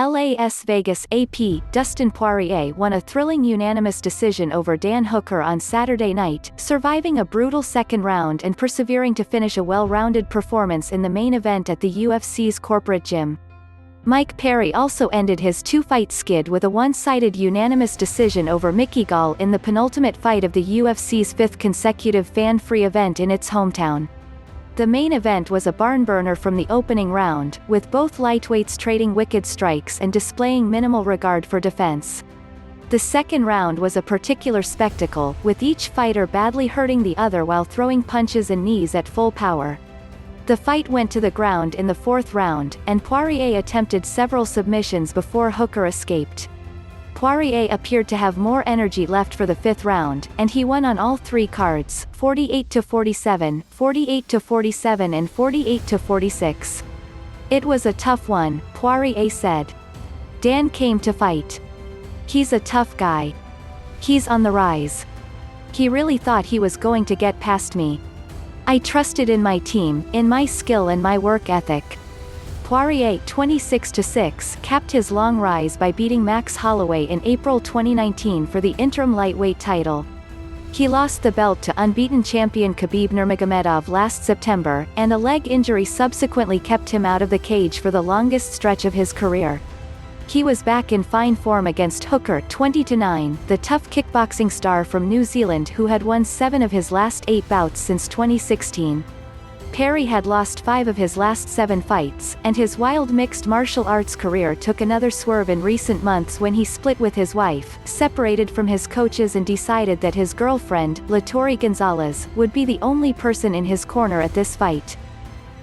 Las Vegas AP, Dustin Poirier won a thrilling unanimous decision over Dan Hooker on Saturday night, surviving a brutal second round and persevering to finish a well-rounded performance in the main event at the UFC's corporate gym. Mike Perry also ended his two-fight skid with a one-sided unanimous decision over Mickey Gall in the penultimate fight of the UFC's fifth consecutive fan-free event in its hometown. The main event was a barn-burner from the opening round, with both lightweights trading wicked strikes and displaying minimal regard for defense. The second round was a particular spectacle, with each fighter badly hurting the other while throwing punches and knees at full power. The fight went to the ground in the fourth round, and Poirier attempted several submissions before Hooker escaped. Poirier appeared to have more energy left for the fifth round, and he won on all three cards, 48-47, 48-47 and 48-46. "It was a tough one," Poirier said. "Dan came to fight. He's a tough guy. He's on the rise. He really thought he was going to get past me. I trusted in my team, in my skill and my work ethic." Poirier, 26-6, capped his long rise by beating Max Holloway in April 2019 for the interim lightweight title. He lost the belt to unbeaten champion Khabib Nurmagomedov last September, and a leg injury subsequently kept him out of the cage for the longest stretch of his career. He was back in fine form against Hooker, 20-9, the tough kickboxing star from New Zealand who had won 7 of his last 8 bouts since 2016. Perry had lost 5 of his last 7 fights, and his wild mixed martial arts career took another swerve in recent months when he split with his wife, separated from his coaches and decided that his girlfriend, Latory Gonzalez, would be the only person in his corner at this fight.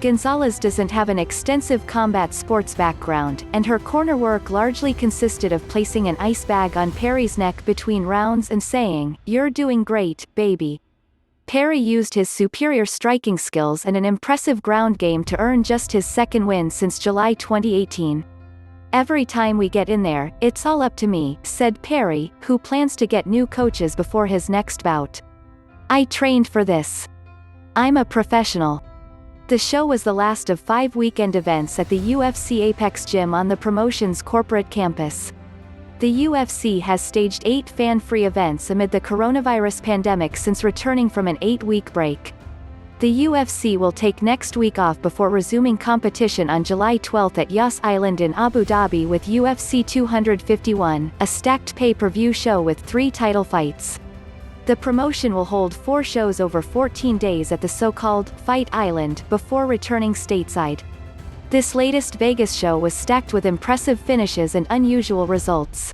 Gonzalez doesn't have an extensive combat sports background, and her corner work largely consisted of placing an ice bag on Perry's neck between rounds and saying, "You're doing great, baby." Perry used his superior striking skills and an impressive ground game to earn just his second win since July 2018. "Every time we get in there, it's all up to me," said Perry, who plans to get new coaches before his next bout. "I trained for this. I'm a professional." The show was the last of 5 weekend events at the UFC Apex gym on the promotion's corporate campus. The UFC has staged 8 fan-free events amid the coronavirus pandemic since returning from an 8-week break. The UFC will take next week off before resuming competition on July 12 at Yas Island in Abu Dhabi with UFC 251, a stacked pay-per-view show with 3 title fights. The promotion will hold 4 shows over 14 days at the so-called Fight Island before returning stateside. This latest Vegas show was stacked with impressive finishes and unusual results.